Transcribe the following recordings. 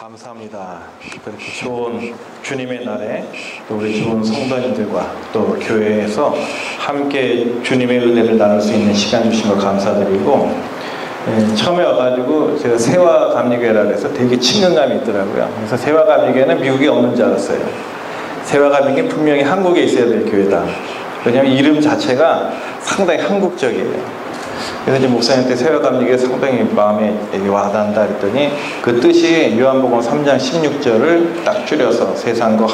감사합니다. 그렇게 좋은 주님의 날에 또 우리 좋은 성도님들과 또 교회에서 함께 주님의 은혜를 나눌 수 있는 시간 주신 거 감사드리고, 처음에 와가지고 제가 세화감리교회라고 해서 되게 친근감이 있더라고요. 그래서 세화감리교회는 미국에 없는 줄 알았어요. 세화감리교회는 분명히 한국에 있어야 될 교회다. 왜냐하면 이름 자체가 상당히 한국적이에요. 그래서 이제 목사님한테 세화감리교회 상당히 마음에 와닿는다 그랬더니 그 뜻이 요한복음 3장 16절을 딱 줄여서 세상과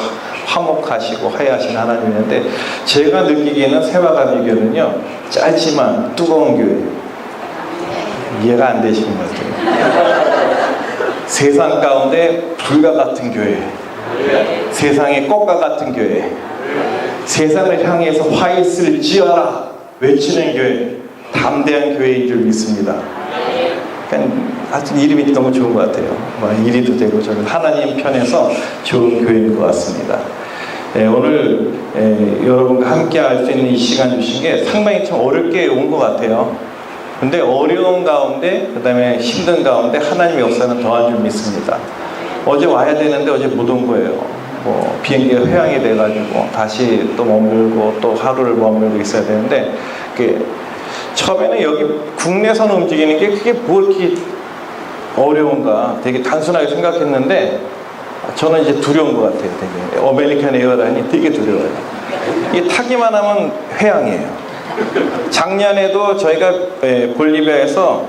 화목하시고 화해하신 하나님인데, 제가 느끼기에는 세화감리교회는요 짧지만 뜨거운 교회. 이해가 안 되시는 것 같아요. 세상 가운데 불과 같은 교회, 세상의 꽃과 같은 교회, 세상을 향해서 화 있을 지어라 외치는 교회, 담대한 교회인 줄 믿습니다. 그러니까 하여튼 이름이 너무 좋은 것 같아요. 이리도 되고 저는 하나님 편에서 좋은 교회인 것 같습니다. 오늘 여러분과 함께 할 수 있는 이 시간 주신 게 상당히 참 어렵게 온 것 같아요. 근데 어려운 가운데, 그 다음에 힘든 가운데 하나님의 역사는 더한 줄 믿습니다. 어제 와야 되는데 어제 못 온 거예요. 비행기가 회항이 돼가지고 다시 또 머물고 또 하루를 머물고 있어야 되는데, 처음에는 여기 국내선 움직이는 게 그게 뭐 이렇게 어려운가 되게 단순하게 생각했는데, 저는 이제 두려운 것 같아요. 되게 어메리칸 에어라인이 되게 두려워요. 이게 타기만 하면 회항이에요. 작년에도 저희가 볼리비아에서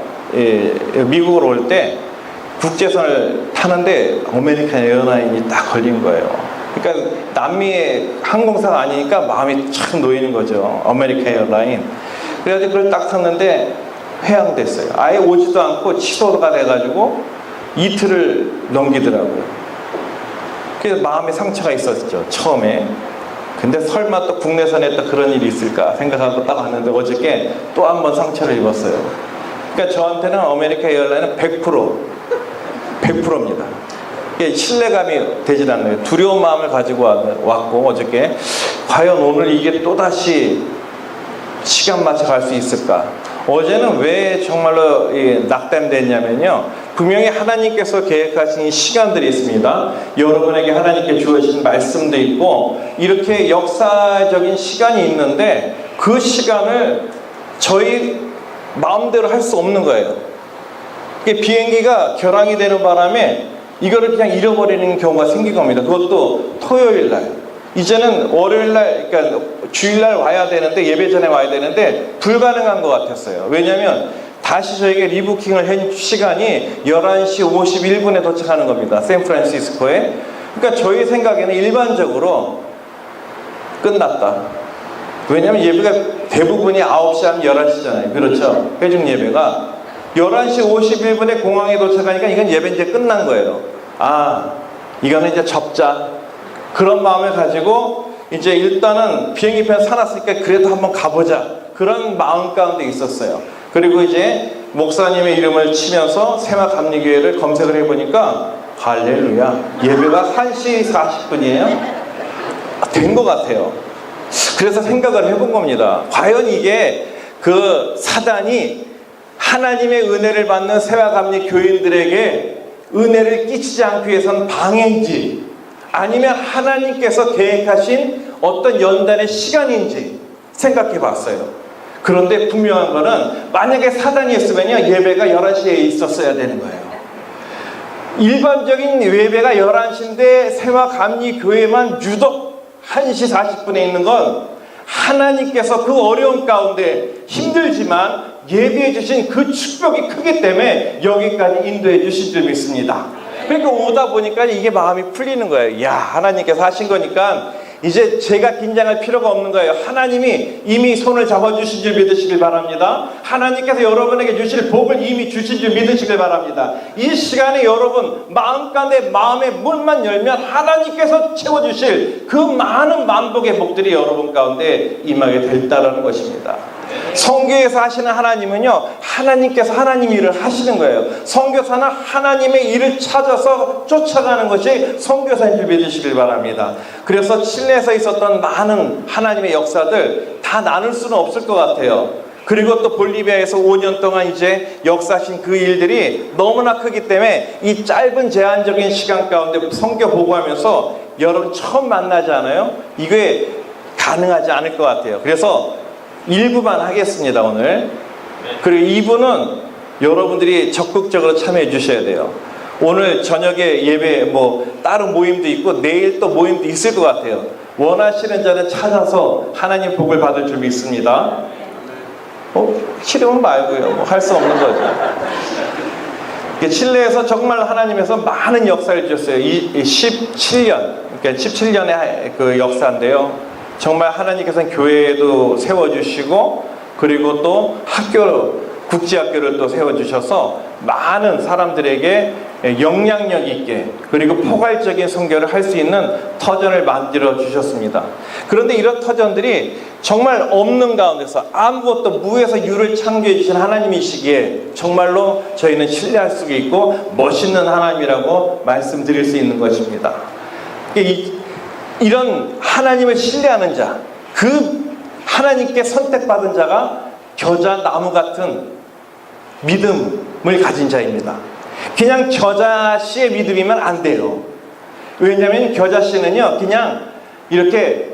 미국으로 올 때 국제선을 타는데 어메리칸 에어라인이 딱 걸린 거예요. 그러니까 남미의 항공사가 아니니까 마음이 참 놓이는 거죠. 어메리칸 에어라인. 그래가지고 그걸 딱 탔는데 회항됐어요. 아예 오지도 않고 취소가 돼가지고 이틀을 넘기더라고요. 그래서 마음에 상처가 있었죠, 처음에. 근데 설마 또 국내선에 또 그런 일이 있을까 생각하고 딱 왔는데 어저께 또 한 번 상처를 입었어요. 그러니까 저한테는 아메리칸 에어라인은 100%입니다. 이게 신뢰감이 되질 않아요. 두려운 마음을 가지고 왔고, 어저께 과연 오늘 이게 또다시 시간 맞춰 갈 수 있을까? 어제는 왜 정말로 낙담됐냐면요, 분명히 하나님께서 계획하신 시간들이 있습니다. 여러분에게 하나님께 주어진 말씀도 있고 이렇게 역사적인 시간이 있는데, 그 시간을 저희 마음대로 할 수 없는 거예요. 비행기가 결항이 되는 바람에 이거를 그냥 잃어버리는 경우가 생긴 겁니다. 그것도 토요일 날. 이제는 월요일 날, 그러니까 주일 날 와야 되는데, 예배 전에 와야 되는데 불가능한 것 같았어요. 왜냐하면 다시 저에게 리부킹을 한 시간이 11시 51분에 도착하는 겁니다. 샌프란시스코에. 그러니까 저희 생각에는 일반적으로 끝났다. 왜냐하면 예배가 대부분이 9시 하면 11시잖아요. 그렇죠? 회중 예배가 11시 51분에 공항에 도착하니까 이건 예배 이제 끝난 거예요. 이거는 이제 접자. 그런 마음을 가지고 이제 일단은 비행기표 사놨으니까 그래도 한번 가보자, 그런 마음 가운데 있었어요. 그리고 이제 목사님의 이름을 치면서 세화감리교회를 검색을 해보니까 할렐루야, 예배가 1시 40분이에요 된 것 같아요. 그래서 생각을 해본 겁니다. 과연 이게 그 사단이 하나님의 은혜를 받는 세화감리 교인들에게 은혜를 끼치지 않기 위해서는 방해인지, 아니면 하나님께서 계획하신 어떤 연단의 시간인지 생각해 봤어요. 그런데 분명한 거는, 만약에 사단이 했으면요, 예배가 11시에 있었어야 되는 거예요. 일반적인 예배가 11시인데 세화감리교회만 유독 1시 40분에 있는 건, 하나님께서 그 어려운 가운데 힘들지만 예비해 주신 그 축복이 크기 때문에 여기까지 인도해 주실 줄 믿습니다. 그러니까 오다 보니까 이게 마음이 풀리는 거예요. 하나님께서 하신 거니까 이제 제가 긴장할 필요가 없는 거예요. 하나님이 이미 손을 잡아주신 줄 믿으시길 바랍니다. 하나님께서 여러분에게 주실 복을 이미 주신 줄 믿으시길 바랍니다. 이 시간에 여러분 마음 가운데 마음의 문만 열면 하나님께서 채워주실 그 많은 만복의 복들이 여러분 가운데 임하게 됐다라는 것입니다. 성교에서 하시는 하나님은요, 하나님께서 하나님 일을 하시는 거예요. 선교사는 하나님의 일을 찾아서 쫓아가는 것이 선교사인 줄 믿으시길 바랍니다. 그래서 칠레에서 있었던 많은 하나님의 역사들 다 나눌 수는 없을 것 같아요. 그리고 또 볼리비아에서 5년 동안 이제 역사하신 그 일들이 너무나 크기 때문에 이 짧은 제한적인 시간 가운데 성경 보고하면서 여러분 처음 만나지 않아요? 이게 가능하지 않을 것 같아요. 그래서 일부만 하겠습니다, 오늘. 그리고 2부는 여러분들이 적극적으로 참여해 주셔야 돼요. 오늘 저녁에 예배 다른 모임도 있고 내일 또 모임도 있을 것 같아요. 원하시는 자는 찾아서 하나님 복을 받을 줄 믿습니다. 싫으면 말고요. 할 수 없는 거죠. 칠레에서 정말 하나님에서 많은 역사를 주셨어요. 17년, 그러니까 17년의 그 역사인데요. 정말 하나님께서는 교회도 세워주시고, 그리고 또 국제학교를 또 세워주셔서 많은 사람들에게 영향력 있게, 그리고 포괄적인 선교를 할 수 있는 터전을 만들어 주셨습니다. 그런데 이런 터전들이 정말 없는 가운데서 아무것도 무에서 유를 창조해 주신 하나님이시기에 정말로 저희는 신뢰할 수 있고 멋있는 하나님이라고 말씀드릴 수 있는 것입니다. 이런 하나님을 신뢰하는 자, 그 하나님께 선택받은 자가 겨자나무 같은 믿음을 가진 자입니다. 그냥 겨자씨의 믿음이면 안 돼요. 왜냐하면 겨자씨는요, 그냥 이렇게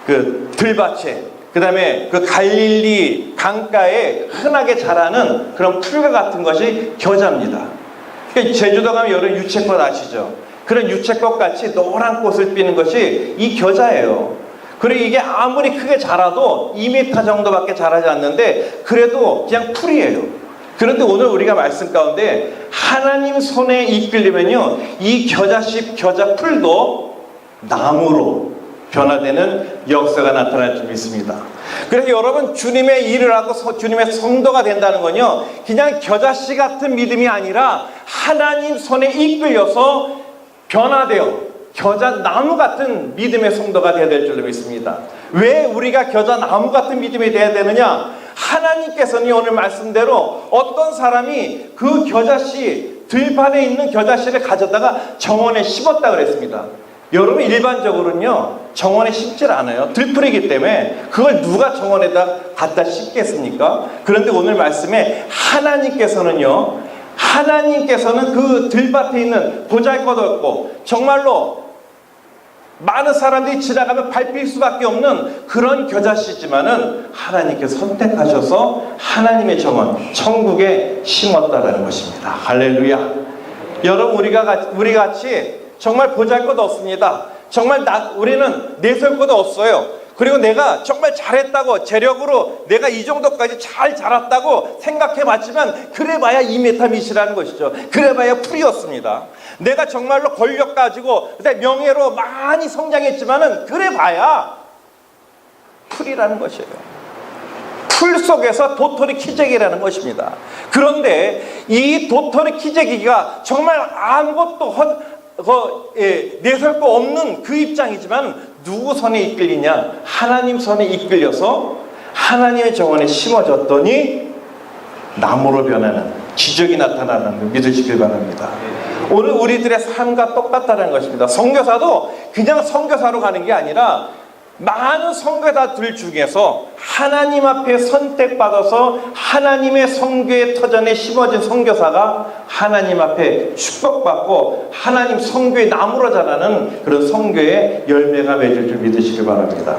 그 들밭에, 그 다음에 그 갈릴리 강가에 흔하게 자라는 그런 풀과 같은 것이 겨자입니다. 그러니까 제주도 가면 여름 유채꽃 아시죠? 그런 유채꽃 같이 노란 꽃을 띠는 것이 이 겨자예요. 그리고 이게 아무리 크게 자라도 2m 정도밖에 자라지 않는데 그래도 그냥 풀이에요. 그런데 오늘 우리가 말씀 가운데 하나님 손에 이끌리면요, 이 겨자씨, 겨자풀도 나무로 변화되는 역사가 나타날 줄 믿습니다. 그래서 여러분, 주님의 일을 하고 주님의 성도가 된다는 건요, 그냥 겨자씨 같은 믿음이 아니라 하나님 손에 이끌려서 변화되어 겨자나무 같은 믿음의 성도가 되어야 될 줄로 믿습니다. 왜 우리가 겨자나무 같은 믿음이 되어야 되느냐? 하나님께서는 오늘 말씀대로 어떤 사람이 그 겨자씨, 들판에 있는 겨자씨를 가져다가 정원에 심었다 그랬습니다. 여러분, 일반적으로는요, 정원에 심질 않아요. 들풀이기 때문에 그걸 누가 정원에다 갖다 심겠습니까? 그런데 오늘 말씀에 하나님께서는 그 들밭에 있는 보잘것없고 정말로 많은 사람들이 지나가면 밟힐 수밖에 없는 그런 겨자씨지만은 하나님께서 선택하셔서 하나님의 정원, 천국에 심었다라는 것입니다. 할렐루야. 여러분, 우리 같이 정말 보잘것 없습니다. 정말 우리는 내세울 것도 없어요. 그리고 내가 정말 잘했다고, 재력으로 내가 이 정도까지 잘 자랐다고 생각해봤지만 그래봐야 2m 밑이라는 것이죠. 그래봐야 풀이었습니다. 내가 정말로 권력 가지고 명예로 많이 성장했지만은 그래봐야 풀이라는 것이에요. 풀 속에서 도토리 키재기라는 것입니다. 그런데 이 도토리 키재기가 정말 아무것도 내세울 거 없는 그 입장이지만 누구 손에 이끌리냐? 하나님 손에 이끌려서 하나님의 정원에 심어졌더니 나무로 변하는 기적이 나타나는 걸 믿으시길 바랍니다. 오늘 우리들의 삶과 똑같다는 것입니다. 선교사도 그냥 선교사로 가는 게 아니라 많은 선교사들 중에서 하나님 앞에 선택받아서 하나님의 선교의 터전에 심어진 선교사가 하나님 앞에 축복받고 하나님 선교의 나무로 자라는 그런 선교의 열매가 맺을 줄 믿으시길 바랍니다.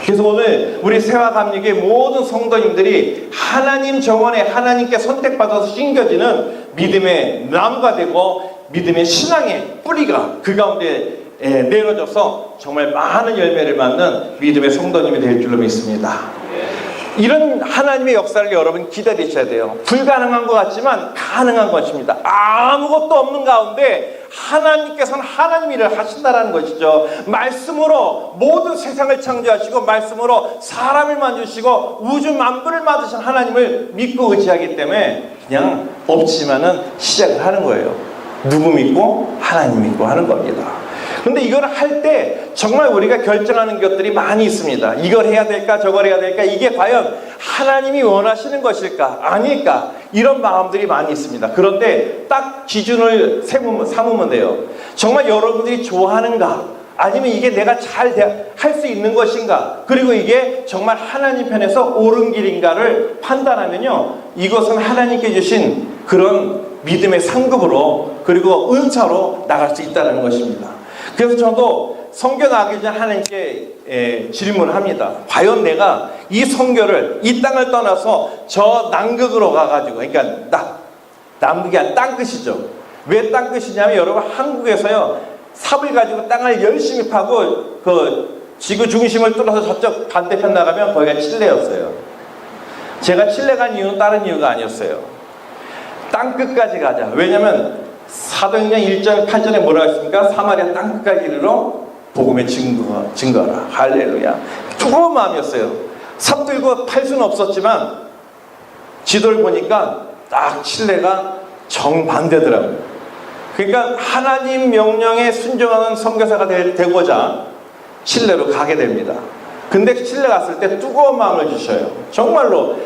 그래서 오늘 우리 세화감리교의 모든 성도님들이 하나님 정원에 하나님께 선택받아서 심겨지는 믿음의 나무가 되고 믿음의 신앙의 뿌리가 그 가운데 내려져서 정말 많은 열매를 맞는 믿음의 성도님이 될 줄로 믿습니다. 이런 하나님의 역사를 여러분 기다리셔야 돼요. 불가능한 것 같지만 가능한 것입니다. 아무것도 없는 가운데 하나님께서는 하나님 일을 하신다는 것이죠. 말씀으로 모든 세상을 창조하시고 말씀으로 사람을 만드시고 우주 만물을 만드신 하나님을 믿고 의지하기 때문에 그냥 없지만은 시작을 하는 거예요. 누구 믿고? 하나님 믿고 하는 겁니다. 근데 이걸 할 때 정말 우리가 결정하는 것들이 많이 있습니다. 이걸 해야 될까 저걸 해야 될까, 이게 과연 하나님이 원하시는 것일까 아닐까, 이런 마음들이 많이 있습니다. 그런데 딱 기준을 삼으면 돼요. 정말 여러분들이 좋아하는가 아니면 이게 내가 잘 할 수 있는 것인가? 그리고 이게 정말 하나님 편에서 옳은 길인가를 판단하면요, 이것은 하나님께 주신 그런 믿음의 상급으로, 그리고 은사로 나갈 수 있다는 것입니다. 그래서 저도 선교 나가기 전에 하나님께 질문을 합니다. 과연 내가 이 선교를, 이 땅을 떠나서 저 남극으로 가가지고, 그러니까 남극이 아니라 땅끝이죠. 왜 땅끝이냐면, 여러분, 한국에서요, 삽을 가지고 땅을 열심히 파고 그 지구 중심을 뚫어서 저쪽 반대편 나가면 거기가 칠레였어요. 제가 칠레 간 이유는 다른 이유가 아니었어요. 땅끝까지 가자. 왜냐면 사도행전 1장 8절에 뭐라고 했습니까? 사마리아 땅끝까지 이르러 복음의 증거라. 할렐루야. 뜨거운 마음이었어요. 삽 들고 팔 수는 없었지만 지도를 보니까 딱 칠레가 정반대더라고요. 그러니까 하나님 명령에 순종하는 선교사가 되고자 칠레로 가게 됩니다. 근데 칠레 갔을 때 뜨거운 마음을 주셔요. 정말로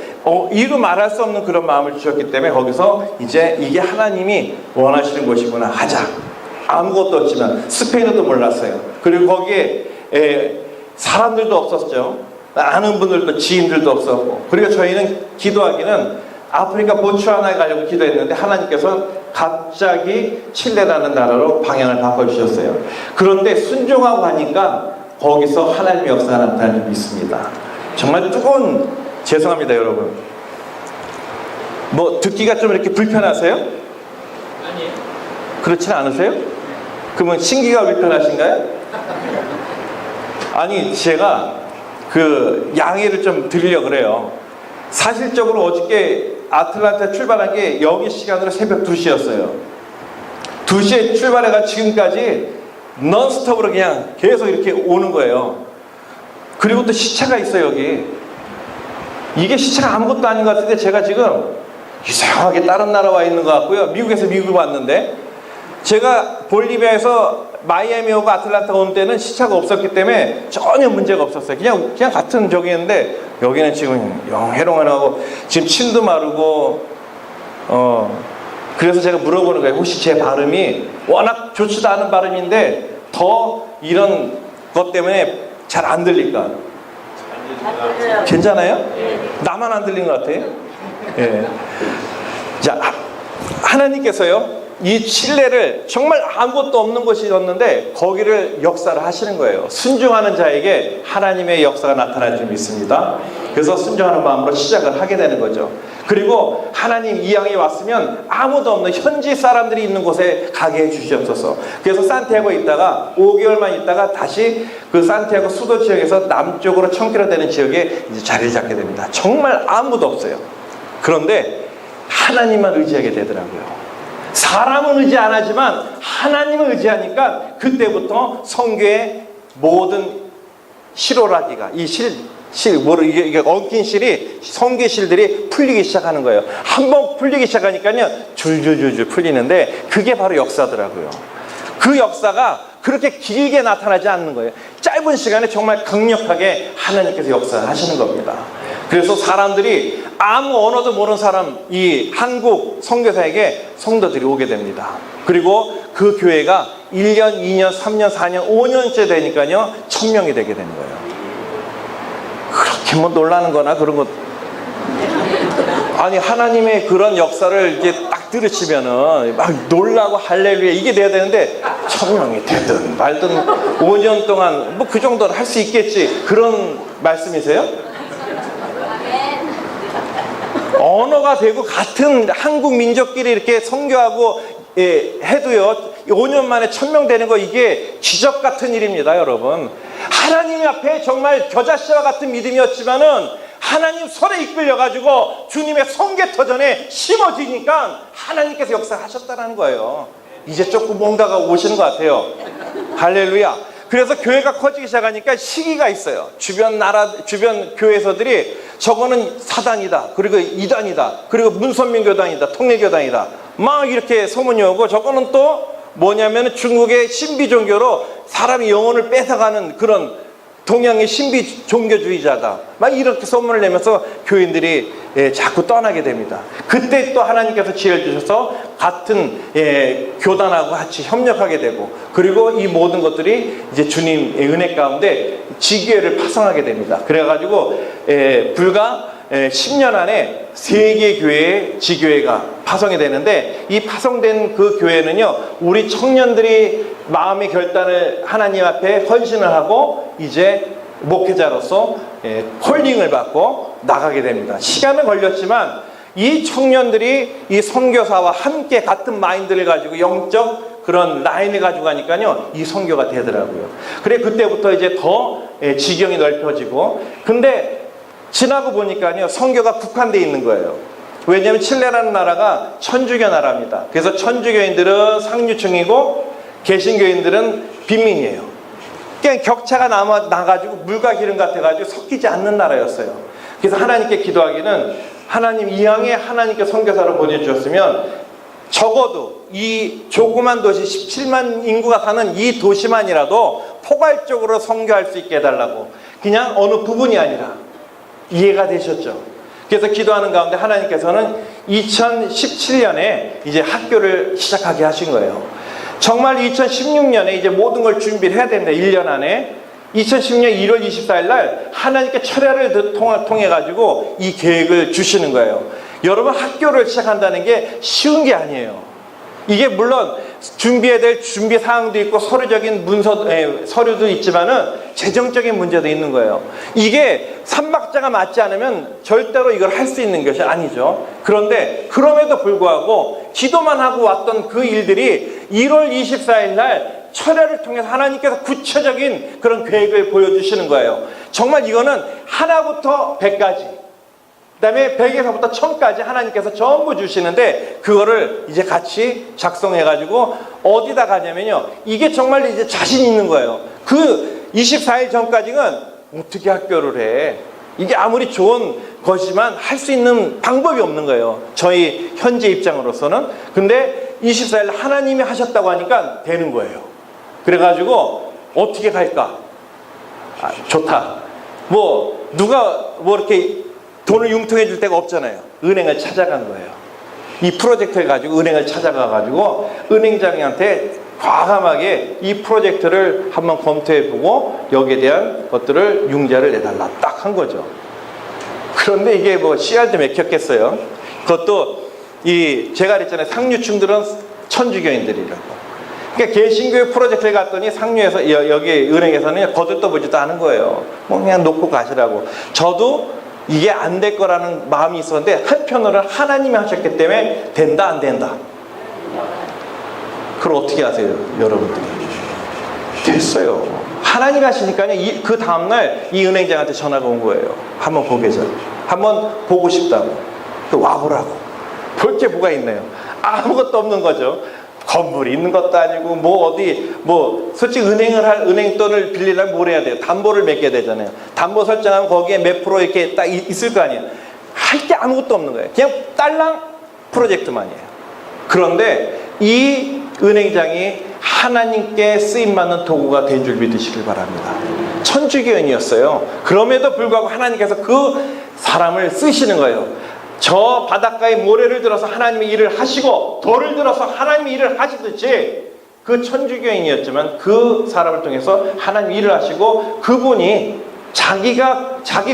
이루 말할 수 없는 그런 마음을 주셨기 때문에 거기서 이제 이게 하나님이 원하시는 곳이구나, 하자. 아무것도 없지만 스페인어도 몰랐어요. 그리고 거기에 사람들도 없었죠. 아는 분들도, 지인들도 없었고. 그리고 저희는 기도하기는 아프리카 보츠와나에 가려고 기도했는데 하나님께서 갑자기 칠레라는 나라로 방향을 바꿔주셨어요. 그런데 순종하고 하니까 거기서 하나님의 역사가 나타나는 줄 믿습니다. 정말 뜨거운, 죄송합니다 여러분, 뭐 듣기가 좀 이렇게 불편하세요? 아니에요. 그렇진 않으세요? 그러면 신기가 불편하신가요? 아니, 제가 그 양해를 좀 드리려고 그래요. 사실적으로 어저께 아틀란타 출발한 게 여기 시간으로 새벽 2시였어요. 2시에 출발해가 지금까지 넌스톱으로 그냥 계속 이렇게 오는 거예요. 그리고 또 시차가 있어요, 여기. 이게 시차가 아무것도 아닌 것 같은데 제가 지금 이상하게 다른 나라 와 있는 것 같고요. 미국에서 미국을 왔는데, 제가 볼리비아에서 마이애미 오고 아틀란타 온 때는 시차가 없었기 때문에 전혀 문제가 없었어요. 그냥 같은 저기였는데 여기는 지금 영 해롱해롱하고 지금 침도 마르고 그래서 제가 물어보는 거예요. 혹시 제 발음이 워낙 좋지도 않은 발음인데 더 이런 것 때문에 잘 안 들릴까? 괜찮아요? 나만 안 들린 것 같아요? 예. 자, 하나님께서요, 이 칠레를 정말 아무것도 없는 곳이었는데 거기를 역사를 하시는 거예요. 순종하는 자에게 하나님의 역사가 나타날 줄 믿습니다. 그래서 순종하는 마음으로 시작을 하게 되는 거죠. 그리고 하나님, 이 양이 왔으면 아무도 없는 현지 사람들이 있는 곳에 가게 해주시옵소서. 그래서 산티아고에 있다가 5개월만 있다가 다시 그 산티아고 수도 지역에서 남쪽으로 1000km 되는 지역에 이제 자리를 잡게 됩니다. 정말 아무도 없어요. 그런데 하나님만 의지하게 되더라고요. 사람은 의지 안 하지만 하나님을 의지하니까 그때부터 성교의 모든 실오라기가, 이게 엉킨 실이, 성교의 실들이 풀리기 시작하는 거예요. 한번 풀리기 시작하니까요, 줄줄줄줄 풀리는데 그게 바로 역사더라고요. 그 역사가 그렇게 길게 나타나지 않는 거예요. 짧은 시간에 정말 강력하게 하나님께서 역사하시는 겁니다. 그래서 사람들이 아무 언어도 모르는 사람, 이 한국 선교사에게 성도들이 오게 됩니다. 그리고 그 교회가 1년, 2년, 3년, 4년, 5년째 되니까요 1000명이 되게 되는 거예요. 그렇게 뭐 놀라는 거나 그런 것, 아니, 하나님의 그런 역사를 이제 딱 들으시면은 막 놀라고 할렐루야 이게 돼야 되는데 1000명이 되든 말든 5년 동안 뭐 그 정도는 할 수 있겠지, 그런 말씀이세요? 언어가 되고 같은 한국 민족끼리 이렇게 선교하고 해도요 5년 만에 1000명 되는 거, 이게 기적 같은 일입니다, 여러분. 하나님 앞에 정말 겨자씨와 같은 믿음이었지만은 하나님 손에 이끌려가지고 주님의 성계터전에 심어지니까 하나님께서 역사하셨다는 거예요. 이제 조금 뭔가가 오시는 것 같아요. 할렐루야. 그래서 교회가 커지기 시작하니까 시기가 있어요. 주변 교회에서들이 저거는 사단이다, 그리고 이단이다, 그리고 문선민교단이다, 통일교단이다, 막 이렇게 소문이 오고, 저거는 또 뭐냐면 중국의 신비 종교로 사람의 영혼을 뺏어가는 그런 동양의 신비 종교주의자다. 막 이렇게 소문을 내면서 교인들이 자꾸 떠나게 됩니다. 그때 또 하나님께서 지혜를 주셔서 같은 교단하고 같이 협력하게 되고, 그리고 이 모든 것들이 이제 주님의 은혜 가운데 지교회를 파송하게 됩니다. 그래가지고 불과 10년 안에 3개 교회의 지교회가 파송이 되는데, 이 파송된 그 교회는요, 우리 청년들이 마음의 결단을 하나님 앞에 헌신을 하고 이제 목회자로서 콜링을 받고 나가게 됩니다. 시간은 걸렸지만 이 청년들이 이 선교사와 함께 같은 마인드를 가지고 영적 그런 라인을 가지고 가니까요, 이 선교가 되더라고요. 그래 그때부터 이제 더 지경이 넓혀지고, 근데 지나고 보니까요, 선교가 국한되어 있는 거예요. 왜냐하면 칠레라는 나라가 천주교 나라입니다. 그래서 천주교인들은 상류층이고 개신교인들은 빈민이에요. 그냥 격차가 나가지고 물과 기름 같아가지고 섞이지 않는 나라였어요. 그래서 하나님께 기도하기는, 하나님 이왕에 하나님께 선교사를 보내주셨으면 적어도 이 조그만 도시 17만 인구가 사는 이 도시만이라도 포괄적으로 선교할 수 있게 해달라고. 그냥 어느 부분이 아니라. 이해가 되셨죠? 그래서 기도하는 가운데 하나님께서는 2017년에 이제 학교를 시작하게 하신 거예요. 정말 2016년에 이제 모든 걸 준비를 해야 됩니다. 1년 안에. 2016년 1월 24일 날 하나님께 철야를 통해 가지고 이 계획을 주시는 거예요. 여러분, 학교를 시작한다는 게 쉬운 게 아니에요. 이게 물론 준비해야 될 준비 사항도 있고 서류적인 서류도 있지만은 재정적인 문제도 있는 거예요. 이게 삼박자가 맞지 않으면 절대로 이걸 할 수 있는 것이 아니죠. 그런데 그럼에도 불구하고 기도만 하고 왔던 그 일들이 1월 24일 날 철야를 통해서 하나님께서 구체적인 그런 계획을 보여주시는 거예요. 정말 이거는 하나부터 100까지, 그 다음에 100에서부터 1000까지 하나님께서 전부 주시는데, 그거를 이제 같이 작성해가지고 어디다 가냐면요, 이게 정말 이제 자신 있는 거예요. 그 24일 전까지는 어떻게 학교를 해? 이게 아무리 좋은 것이지만 할 수 있는 방법이 없는 거예요, 저희 현재 입장으로서는. 근데 24일 하나님이 하셨다고 하니까 되는 거예요. 그래가지고 어떻게 갈까? 좋다. 누가 이렇게 돈을 융통해 줄 데가 없잖아요. 은행을 찾아간 거예요. 이 프로젝트를 가지고 은행을 찾아가가지고 은행장한테 과감하게 이 프로젝트를 한번 검토해보고 여기에 대한 것들을 융자를 내달라 딱 한 거죠. 그런데 이게 씨알도 맥혔겠어요. 그것도 제가 그랬잖아요, 상류층들은 천주교인들이라고. 그러니까 개신교회 프로젝트를 갔더니 상류에서 여기 은행에서는 거들떠보지도 않은 거예요. 그냥 놓고 가시라고. 저도 이게 안 될 거라는 마음이 있었는데, 한편으로는 하나님이 하셨기 때문에 된다 안 된다. 그걸 어떻게 하세요, 여러분들이? 됐어요. 하나님이 하시니까요, 그 다음날 이 은행장한테 전화가 온 거예요. 한번 보게자. 한번 보고 싶다고. 와보라고. 볼 게 뭐가 있나요? 아무것도 없는 거죠. 건물이 있는 것도 아니고 솔직히 은행 돈을 빌리려면 뭘 해야 돼요? 담보를 맺게 되잖아요. 담보 설정하면 거기에 몇 프로 이렇게 딱 있을 거 아니에요. 할 게 아무것도 없는 거예요. 그냥 딸랑 프로젝트만이에요. 그런데 이 은행장이 하나님께 쓰임받는 도구가 된 줄 믿으시길 바랍니다. 천주교인이었어요. 그럼에도 불구하고 하나님께서 그 사람을 쓰시는 거예요. 저 바닷가에 모래를 들어서 하나님의 일을 하시고 돌을 들어서 하나님의 일을 하시듯이, 그 천주교인이었지만 그 사람을 통해서 하나님의 일을 하시고, 그분이 자기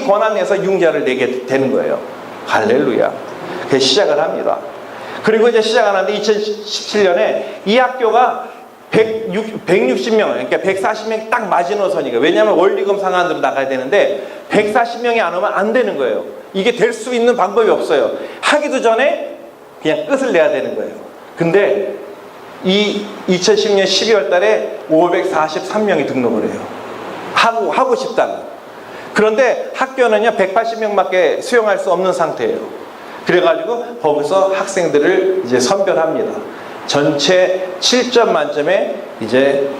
권한에서 융자를 내게 되는 거예요. 할렐루야. 그래서 시작을 합니다. 그리고 이제 시작하는데 2017년에 이 학교가 160명, 그러니까 140명이 딱 마지노선이니까. 왜냐하면 원리금 상한으로 나가야 되는데 140명이 안 오면 안 되는 거예요. 이게 될 수 있는 방법이 없어요. 하기도 전에 그냥 끝을 내야 되는 거예요. 근데 이 2010년 12월 달에 543명이 등록을 해요. 하고 싶다고. 그런데 학교는요, 180명밖에 수용할 수 없는 상태예요. 그래가지고 거기서 학생들을 이제 선별합니다. 전체 7점 만점에 이제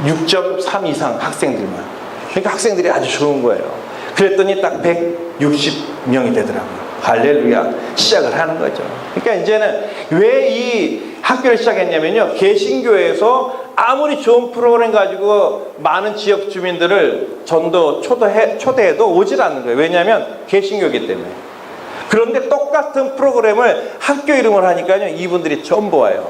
6.3 이상 학생들만. 그러니까 학생들이 아주 좋은 거예요. 그랬더니 딱 160명이 되더라고요. 할렐루야. 시작을 하는 거죠. 그러니까 이제는 왜 이 학교를 시작했냐면요, 개신교에서 아무리 좋은 프로그램 가지고 많은 지역 주민들을 전도 초대해도 오질 않는 거예요. 왜냐하면 개신교이기 때문에. 그런데 똑같은 프로그램을 학교 이름을 하니까요, 이분들이 전부 와요.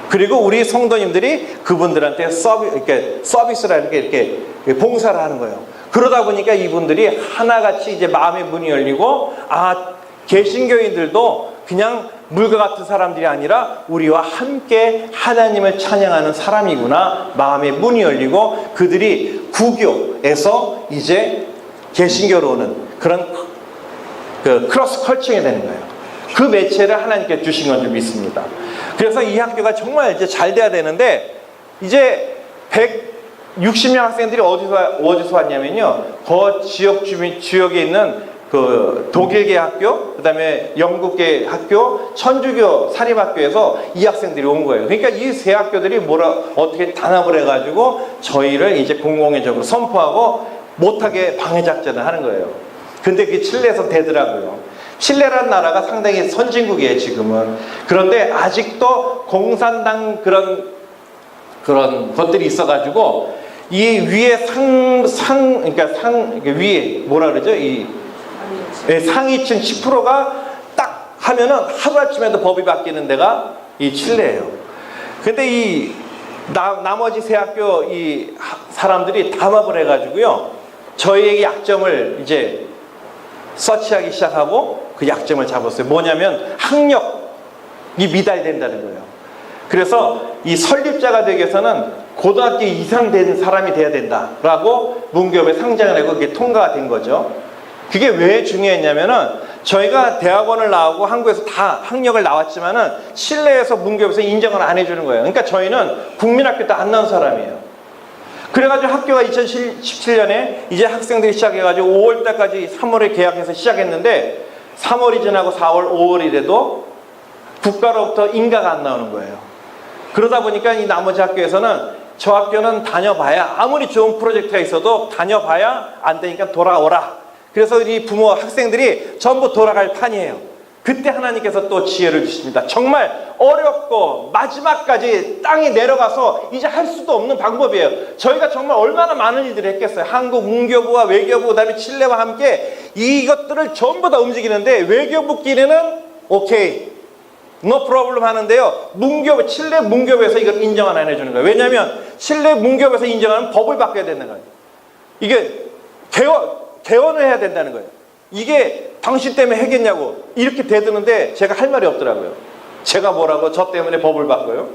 그리고 우리 성도님들이 그분들한테 서비스라 이렇게 봉사를 하는 거예요. 그러다 보니까 이분들이 하나같이 이제 마음의 문이 열리고, 아, 개신교인들도 그냥 물과 같은 사람들이 아니라 우리와 함께 하나님을 찬양하는 사람이구나. 마음의 문이 열리고 그들이 구교에서 이제 개신교로 오는 그런 크로스 컬칭이 되는 거예요. 그 매체를 하나님께 주신 건 줄 믿습니다. 그래서 이 학교가 정말 이제 잘 돼야 되는데, 이제 160명 학생들이 어디서 왔냐면요, 그 지역에 있는 그 독일계 학교, 그 다음에 영국계 학교, 천주교 사립학교에서 이 학생들이 온 거예요. 그러니까 이 세 학교들이 어떻게 단합을 해가지고 저희를 이제 공공의적으로 선포하고 못하게 방해작전을 하는 거예요. 근데 그게 칠레에서 되더라고요. 칠레라는 나라가 상당히 선진국이에요, 지금은. 그런데 아직도 공산당 그런 것들이 있어가지고, 이 위에 위에 뭐라 그러죠? 상위층 10%가 딱 하면은 하루아침에도 법이 바뀌는 데가 이 칠레예요. 근데 나머지 세 학교 이 사람들이 담합을 해가지고요, 저희의 약점을 이제 서치하기 시작하고 그 약점을 잡았어요. 뭐냐면 학력이 미달된다는 거예요. 그래서 이 설립자가 되기 위해서는 고등학교 이상 된 사람이 돼야 된다라고 문교부에 상장을 하고 그게 통과가 된 거죠. 그게 왜 중요했냐면은 저희가 대학원을 나오고 한국에서 다 학력을 나왔지만은 칠레에서 문교부에서 인정을 안 해주는 거예요. 그러니까 저희는 국민학교 때 안 나온 사람이에요. 그래가지고 학교가 2017년에 이제 학생들이 시작해가지고 5월달까지 3월에 개학해서 시작했는데 3월이 지나고 4월, 5월이 돼도 국가로부터 인가가 안 나오는 거예요. 그러다 보니까 이 나머지 학교에서는 저 학교는 다녀봐야, 아무리 좋은 프로젝트가 있어도 다녀봐야 안 되니까 돌아오라. 그래서 우리 부모, 학생들이 전부 돌아갈 판이에요. 그때 하나님께서 또 지혜를 주십니다. 정말 어렵고 마지막까지 땅에 내려가서 이제 할 수도 없는 방법이에요. 저희가 정말 얼마나 많은 일들을 했겠어요. 한국 문교부와 외교부, 그다음에 칠레와 함께 이것들을 전부 다 움직이는데, 외교부끼리는 오케이, no problem 하는데요, 칠레 문교부에서 이걸 인정을 안 해주는 거예요. 왜냐하면 칠레 문교부에서 인정하면 법을 바꿔야 되는 거예요. 이게 개원을 해야 된다는 거예요. 이게 당신 때문에 하겠냐고 이렇게 대드는데 제가 할 말이 없더라고요. 제가 뭐라고 저 때문에 법을 바꿔요?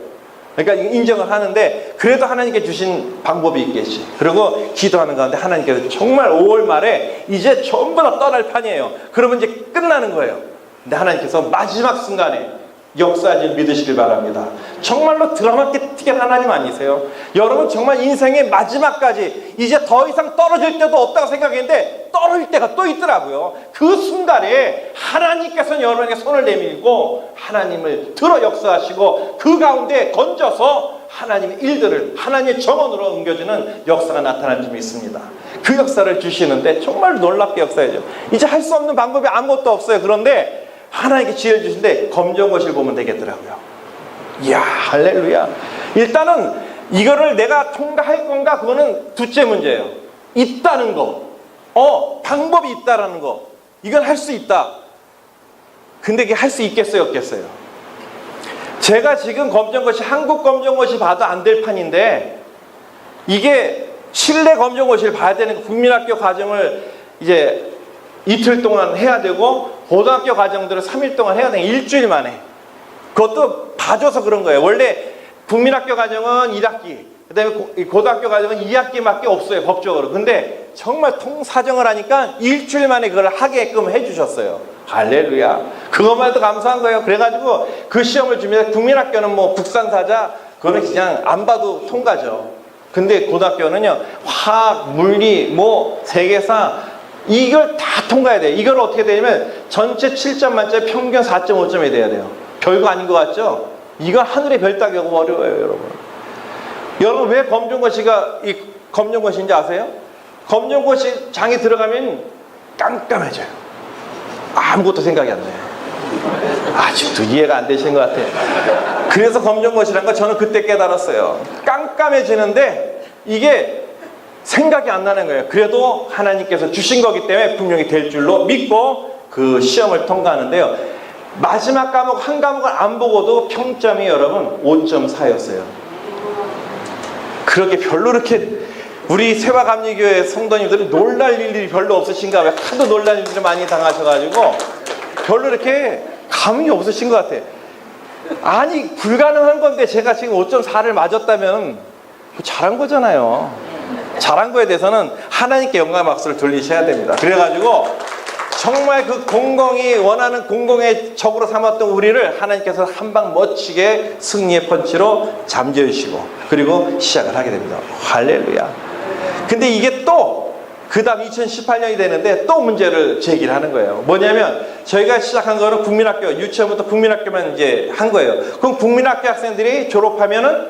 그러니까 인정을 하는데, 그래도 하나님께 주신 방법이 있겠지. 그리고 기도하는 가운데 하나님께서 정말 5월 말에 이제 전부 다 떠날 판이에요. 그러면 이제 끝나는 거예요. 근데 하나님께서 마지막 순간에 역사를 믿으시길 바랍니다. 정말로 드라마틱한 하나님 아니세요? 여러분 정말 인생의 마지막까지 이제 더 이상 떨어질 때도 없다고 생각했는데 떨어질 때가 또 있더라고요. 그 순간에 하나님께서는 여러분에게 손을 내밀고 하나님을 들어 역사하시고 그 가운데 건져서 하나님의 일들을 하나님의 정원으로 옮겨주는 역사가 나타난 점이 있습니다. 그 역사를 주시는데 정말 놀랍게 역사해죠. 이제 할 수 없는 방법이 아무것도 없어요. 그런데 하나님께 지혜를 주신데 검정고시를 보면 되겠더라고요. 이야, 할렐루야. 일단은 이거를 내가 통과할 건가, 그거는 둘째 문제예요. 있다는 거, 방법이 있다라는 거, 이건 할 수 있다. 근데 이게 할 수 있겠어요, 없겠어요? 제가 지금 검정고시, 한국 검정고시 봐도 안 될 판인데, 이게 칠레 검정고시를 봐야 되는 국민학교 과정을 이제 이틀 동안 해야 되고, 고등학교 과정들을 3일 동안 해야 되는 일주일 만에. 그것도 봐줘서 그런 거예요. 원래 국민학교 과정은 1학기, 그 다음에 고등학교 과정은 2학기밖에 없어요, 법적으로. 근데 정말 통사정을 하니까 일주일 만에 그걸 하게끔 해주셨어요. 할렐루야. 그것만 해도 감사한 거예요. 그래가지고 그 시험을 주면, 국민학교는 뭐 국산사자, 그거는 그냥 안 봐도 통과죠. 근데 고등학교는요, 화학, 물리, 뭐 세계사, 이걸 다 통과해야 돼요. 이걸 어떻게 되냐면 전체 7점 만점에 평균 4.5점이 돼야 돼요. 별거 아닌 것 같죠? 이건 하늘의 별 따기하고 어려워요, 여러분. 여러분 왜 검정고시가 이 검정고시인지 아세요? 검정고시 장에 들어가면 깜깜해져요. 아무것도 생각이 안 나요. 아직도 이해가 안 되시는 것 같아요. 그래서 검정고시란 거 저는 그때 깨달았어요. 깜깜해지는데 이게 생각이 안 나는 거예요. 그래도 하나님께서 주신 거기 때문에 분명히 될 줄로 믿고 그 시험을 통과하는데요. 마지막 과목 한 과목을 안 보고도 평점이 여러분 5.4였어요. 그렇게 별로 이렇게 우리 세화감리교회 성도님들은 놀랄 일이 별로 없으신가 봐요. 하도 놀랄 일들을 많이 당하셔가지고 별로 이렇게 감흥이 없으신 것 같아요. 아니 불가능한 건데 제가 지금 5.4를 맞았다면 잘한 거잖아요. 잘한 거에 대해서는 하나님께 영광의 박수를 돌리셔야 됩니다. 그래가지고 정말 그 공공이 원하는 공공의 적으로 삼았던 우리를 하나님께서 한 방 멋지게 승리의 펀치로 잠재우시고 그리고 시작을 하게 됩니다. 할렐루야. 근데 이게 또 그 다음 2018년이 되는데 또 문제를 제기를 하는 거예요. 뭐냐면 저희가 시작한 거는 국민학교, 유치원부터 국민학교만 이제 한 거예요. 그럼 국민학교 학생들이 졸업하면은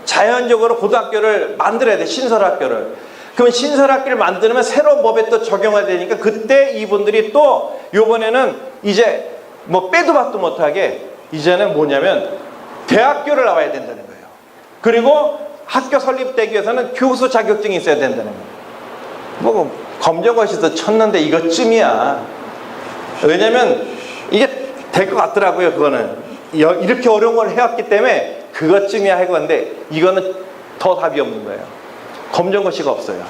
자연적으로 고등학교를 만들어야 돼. 신설학교를. 그러면 신설학교를 만들면 새로운 법에 또 적용해야 되니까 그때 이분들이 또 요번에는 이제 뭐 빼도 박도 못하게 이제는 뭐냐면 대학교를 나와야 된다는 거예요. 그리고 학교 설립되기 위해서는 교수 자격증이 있어야 된다는 거예요. 뭐 검정고시에서 쳤는데 이것쯤이야. 왜냐면 이게 될 것 같더라고요. 그거는 이렇게 어려운 걸 해왔기 때문에 그것쯤이야 하고 했는데 이거는 더 답이 없는 거예요. 검정고시가 없어요.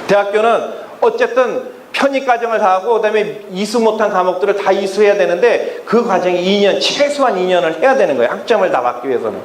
대학교는 어쨌든 편입과정을 다 하고 그다음에 이수 못한 과목들을 다 이수해야 되는데 그 과정이 2년, 최소한 2년을 해야 되는 거예요. 학점을 다 받기 위해서는.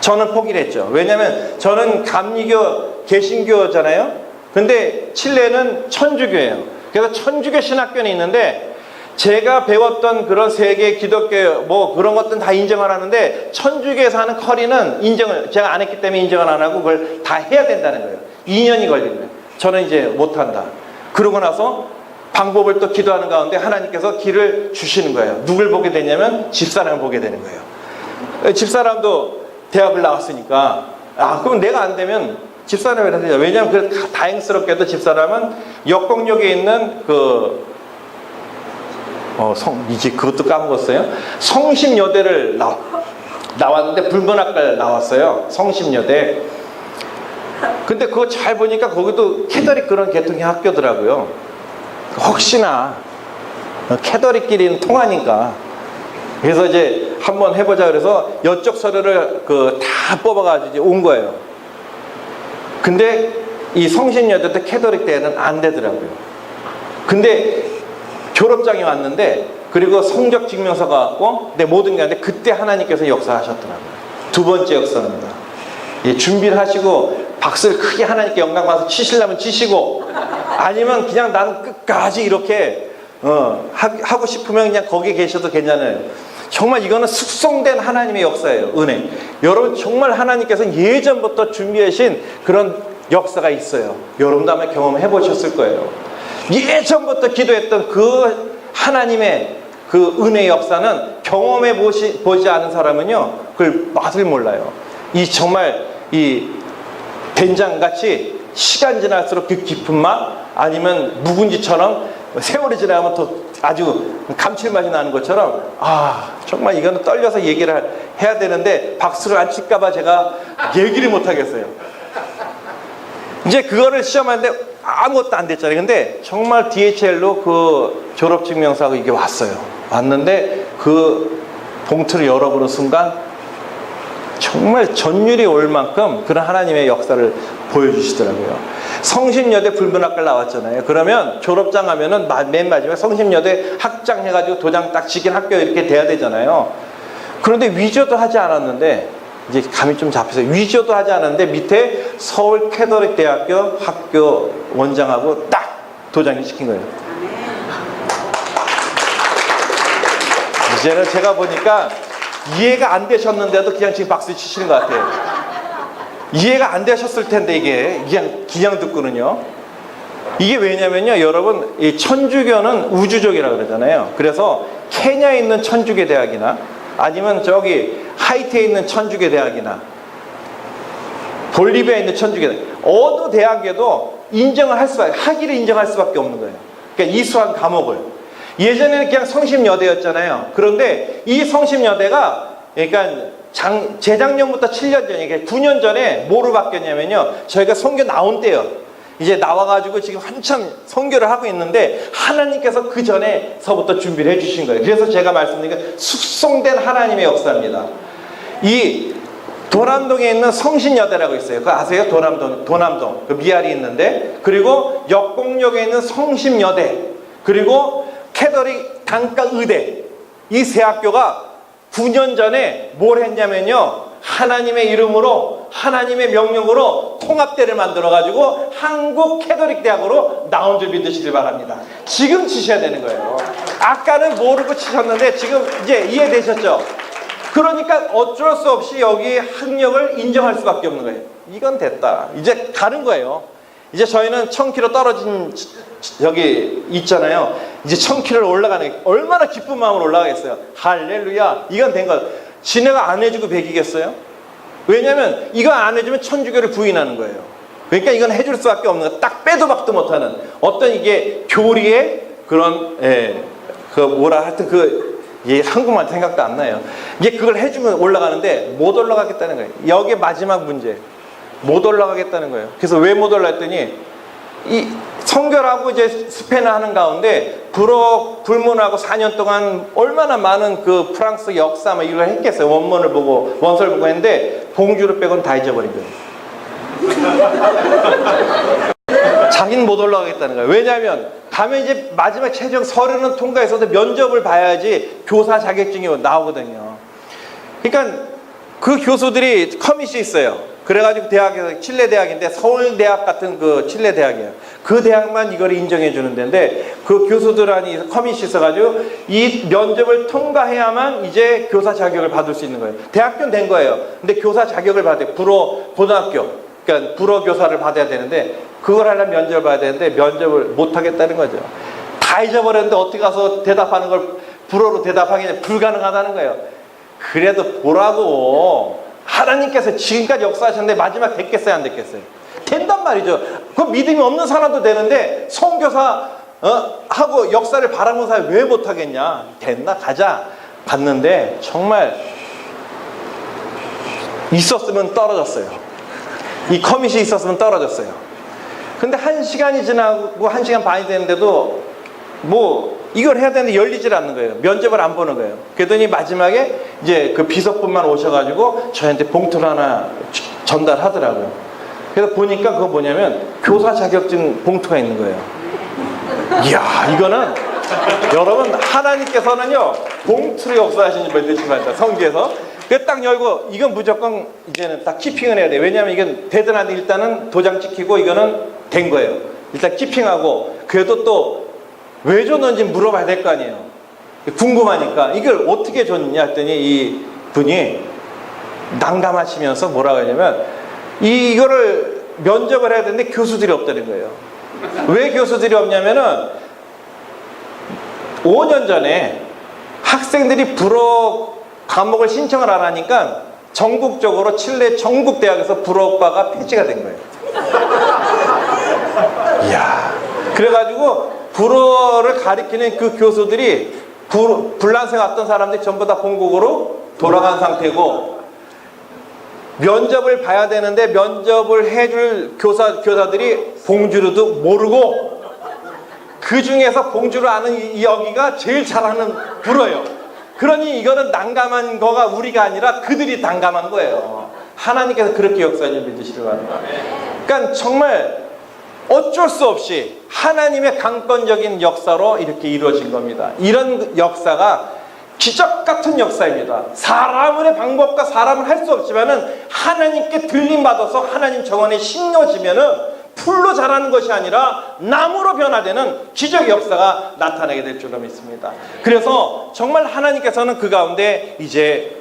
저는 포기를 했죠. 왜냐면 저는 감리교, 개신교잖아요. 근데 칠레는 천주교예요. 그래서 천주교 신학교는 있는데 제가 배웠던 그런 세계 기독교 뭐 그런 것들은 다 인정을 하는데 천주교에서 하는 커리는 인정을 제가 안 했기 때문에 인정을 안 하고 그걸 다 해야 된다는 거예요. 2년이 걸리는 거예요. 저는 이제 못한다. 그러고 나서 방법을 또 기도하는 가운데 하나님께서 길을 주시는 거예요. 누굴 보게 되냐면 집사람을 보게 되는 거예요. 집사람도 대학을 나왔으니까 그럼 내가 안 되면 집사람이 해야 되죠. 왜냐하면 그 다행스럽게도 집사람은 역곡역에 있는 이제 그것도 까먹었어요. 성심여대를 나왔는데 불문학과를 나왔어요. 성심여대. 근데 그거 잘 보니까 거기도 캐더릭 그런 계통의 학교더라고요. 혹시나 캐더릭끼리는 통하니까. 그래서 이제 한번 해보자 그래서 여쪽 서류를 다 뽑아가지고 이제 온 거예요. 근데 이 성신여대 때 캐더릭 때는 안 되더라고요. 근데 졸업장이 왔는데 그리고 성적 증명서가 왔고 내 모든 게 왔는데 그때 하나님께서 역사하셨더라고요. 두 번째 역사입니다. 준비를 하시고 박수를 크게 하나님께 영광 받아서 치시려면 치시고 아니면 그냥 나는 끝까지 이렇게 하고 싶으면 그냥 거기 계셔도 괜찮아요. 정말 이거는 숙성된 하나님의 역사예요. 은혜. 여러분 정말 하나님께서 예전부터 준비하신 그런 역사가 있어요. 여러분도 아마 경험해 보셨을 거예요. 예전부터 기도했던 그 하나님의 그 은혜의 역사는 경험해 보지 않은 사람은요 그걸 맛을 몰라요. 정말 된장같이 시간 지날수록 그 깊은 맛 아니면 묵은지처럼 세월이 지나면 더 아주 감칠맛이 나는 것처럼 정말 이거는 떨려서 얘기를 해야 되는데 박수를 안 칠까봐 제가 얘기를 못 하겠어요. 이제 그거를 시험하는데 아무것도 안 됐잖아요. 근데 정말 DHL로 그 졸업증명서하고 이게 왔어요. 왔는데 그 봉투를 열어보는 순간 정말 전율이 올 만큼 그런 하나님의 역사를 보여주시더라고요. 성심여대 불문학과를 나왔잖아요. 그러면 졸업장 하면은 맨 마지막에 성심여대 학장 해가지고 도장 딱 찍힌 학교 이렇게 돼야 되잖아요. 그런데 위조도 하지 않았는데 이제 감이 좀 잡혀서 위조도 하지 않았는데 밑에 서울 캐더릭 대학교 학교 원장하고 딱 도장이 찍힌 거예요. 이제는 제가 보니까 이해가 안 되셨는데도 그냥 지금 박수 치시는 것 같아요. 이해가 안 되셨을 텐데 이게 그냥 듣고는요. 이게 왜냐면요 여러분 이 천주교는 우주족이라고 그러잖아요. 그래서 케냐에 있는 천주교 대학이나 아니면 저기 하이티에 있는 천주교 대학이나 볼리비아에 있는 천주교 대학 어느 대학에도 인정을 할 수밖에 학위를 인정할 수밖에 없는 거예요. 그러니까 이수한 과목을 예전에는 그냥 성심여대였잖아요. 그런데 이 성심여대가 그러니까 재작년부터 7년 전에, 그러니까 9년 전에 뭐로 바뀌었냐면요, 저희가 선교 나온 때요. 이제 나와가지고 지금 한참 선교를 하고 있는데 하나님께서 그 전에서부터 준비를 해주신 거예요. 그래서 제가 말씀드린 게 숙성된 하나님의 역사입니다. 이 도남동에 있는 성신여대라고 있어요. 그거 아세요? 도남동. 그 미아리 있는데, 그리고 역곡역에 있는 성심여대, 그리고 캐더릭 단과의대, 이 세 학교가 9년 전에 뭘 했냐면요, 하나님의 이름으로, 하나님의 명령으로 통합대를 만들어가지고 한국 캐더릭 대학으로 나온 줄 믿으시길 바랍니다. 지금 치셔야 되는 거예요. 아까는 모르고 치셨는데 지금 이제 이해되셨죠? 그러니까 어쩔 수 없이 여기 학력을 인정할 수밖에 없는 거예요. 이건 됐다. 이제 가는 거예요. 이제 저희는 1000km 떨어진 여기 있잖아요. 이제 1000km를 올라가는 게 얼마나 기쁜 마음으로 올라가겠어요. 할렐루야. 이건 된 거예요. 지네가 안 해주고 배기겠어요? 왜냐면 이거 안 해주면 천주교를 부인하는 거예요. 그러니까 이건 해줄 수밖에 없는 거예요. 딱 빼도 박도 못하는 어떤 이게 교리의 그런 그 뭐라 하여튼 한국말 생각도 안 나요. 이게 그걸 해주면 올라가는데 못 올라가겠다는 거예요. 여기 마지막 문제. 못 올라가겠다는 거예요. 그래서 왜 못 올라갔더니 이 선교하고 이제 스페인을 하는 가운데 불문하고 4년 동안 얼마나 많은 그 프랑스 역사 뭐 이걸 했겠어요. 원문을 보고 원서를 보고 했는데 봉주를 빼고는 다 잊어버린 거예요. 자기는 못 올라가겠다는 거예요. 왜냐하면 가면 이제 마지막 최종 서류는 통과해서도 면접을 봐야지 교사 자격증이 나오거든요. 그러니까 그 교수들이 커밋이 있어요. 그래가지고 대학에서 칠레 대학인데 서울대학 같은 그 칠레 대학이에요. 그 대학만 이걸 인정해 주는 데인데 그 교수들한테 커밋이 있어가지고 이 면접을 통과해야만 이제 교사 자격을 받을 수 있는 거예요. 대학교는 된 거예요. 근데 교사 자격을 받아요. 고등학교. 그러니까 불어 교사를 받아야 되는데 그걸 하려면 면접을 봐야 되는데 면접을 못 하겠다는 거죠. 다 잊어버렸는데 어떻게 가서 대답하는 걸 불어로 대답하기는 불가능하다는 거예요. 그래도 보라고. 하나님께서 지금까지 역사하셨는데 마지막 됐겠어요, 안 됐겠어요? 된단 말이죠. 그 믿음이 없는 사람도 되는데 선교사 하고 역사를 바라본 사람이 왜 못하겠냐? 됐나? 가자. 갔는데 정말 있었으면 떨어졌어요. 이 커밋이 있었으면 떨어졌어요. 근데 1시간이 지나고 1시간 반이 됐는데도 뭐 이걸 해야 되는데 열리질 않는 거예요. 면접을 안 보는 거예요. 그랬더니 마지막에 이제 그 비서분만 오셔가지고 저한테 봉투를 하나 전달하더라고요. 그래서 보니까 그거 뭐냐면 교사 자격증 봉투가 있는 거예요. 이야, 이거는 여러분 하나님께서는요 봉투를 역사하시는 분들 말입니다. 성경에서 그 딱 열고 이건 무조건 이제는 딱 키핑을 해야 돼. 왜냐하면 이건 되든 안 되든 일단은 도장 찍히고 이거는 된 거예요. 일단 키핑하고 그래도 또 왜 줬는지 물어봐야 될 거 아니에요. 궁금하니까 이걸 어떻게 줬느냐 했더니 이 분이 난감하시면서 뭐라고 하냐면 이거를 면접을 해야 되는데 교수들이 없다는 거예요. 왜 교수들이 없냐면은 5년 전에 학생들이 불어 과목을 신청을 안 하니까 전국적으로 칠레 전국 대학에서 불어과가 폐지가 된 거예요. 이야, 그래가지고 불어를 가리키는 그 교수들이 불란서에 왔던 사람들이 전부 다 본국으로 돌아간 상태고 면접을 봐야 되는데 면접을 해줄 교사들이 봉주르도 모르고 그 중에서 봉주르 아는 여기가 제일 잘하는 불어예요. 그러니 이거는 난감한 거가 우리가 아니라 그들이 난감한 거예요. 하나님께서 그렇게 역사를 믿으시려고 합니다. 그러니까 정말 어쩔 수 없이 하나님의 강권적인 역사로 이렇게 이루어진 겁니다. 이런 역사가 기적 같은 역사입니다. 사람의 방법과 사람은 할 수 없지만은 하나님께 들림 받아서 하나님 정원에 심겨지면은 풀로 자라는 것이 아니라 나무로 변화되는 기적 역사가 나타나게 될 줄로 믿습니다. 그래서 정말 하나님께서는 그 가운데 이제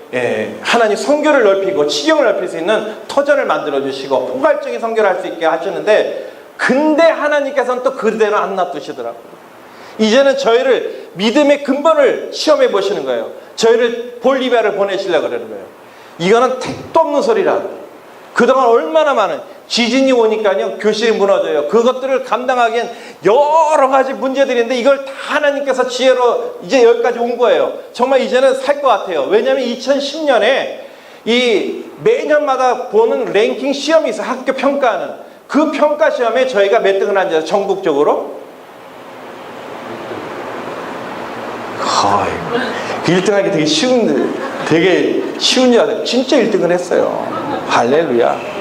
하나님 선교를 넓히고 치경을 넓힐 수 있는 터전을 만들어 주시고 포괄적인 선교를 할 수 있게 하셨는데 근데 하나님께서는 또 그대로 안 놔두시더라고요. 이제는 저희를 믿음의 근본을 시험해 보시는 거예요. 저희를 볼리비아를 보내시려고 그러는 거예요. 이거는 택도 없는 소리라. 그동안 얼마나 많은 지진이 오니까요 교실이 무너져요. 그것들을 감당하기엔 여러 가지 문제들이 있는데 이걸 다 하나님께서 지혜로 이제 여기까지 온 거예요. 정말 이제는 살 것 같아요. 왜냐하면 2010년에 이 매년마다 보는 랭킹 시험이 있어요. 학교 평가하는 그 평가 시험에 저희가 몇 등을 한지 전국적으로 1등하기 되게 쉬운 줄 알아요. 진짜 1등을 했어요. 할렐루야.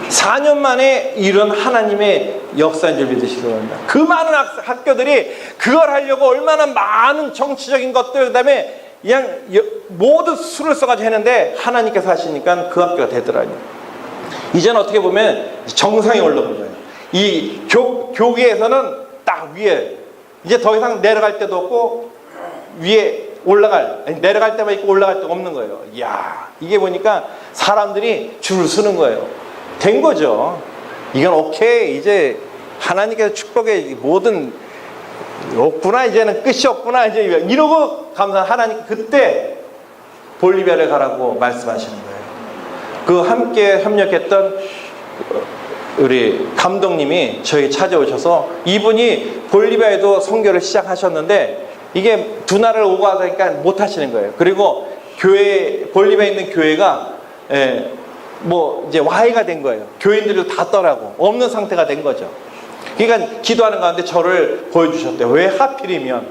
4년 만에 이런 하나님의 역사인 줄 믿으시기 바랍니다. 그 많은 학교들이 그걸 하려고 얼마나 많은 정치적인 것들, 그 다음에 그냥 모두 수를 써가지고 했는데 하나님께서 하시니까 그 학교가 되더라고요. 이제는 어떻게 보면 정상에 올라온 거예요. 이 교계에서는 딱 위에 이제 더 이상 내려갈 데도 없고 위에 내려갈 때만 있고 올라갈 데가 없는 거예요. 이야, 이게 보니까 사람들이 줄을 서는 거예요. 된 거죠. 이건 오케이. 이제 하나님께서 축복의 모든 없구나. 이제는 끝이 없구나. 이제 이러고 감사한 하나님 그때 볼리비아를 가라고 말씀하시는 거예요. 그 함께 협력했던 우리 감독님이 저희 찾아오셔서 이분이 볼리비아에도 선교를 시작하셨는데 이게 두 나라를 오고 하니까 못 하시는 거예요. 그리고 볼리비아에 있는 교회가 이제 와해가 된 거예요. 교인들을 다 떠나고 없는 상태가 된 거죠. 그러니까 기도하는 가운데 저를 보여주셨대요. 왜 하필이면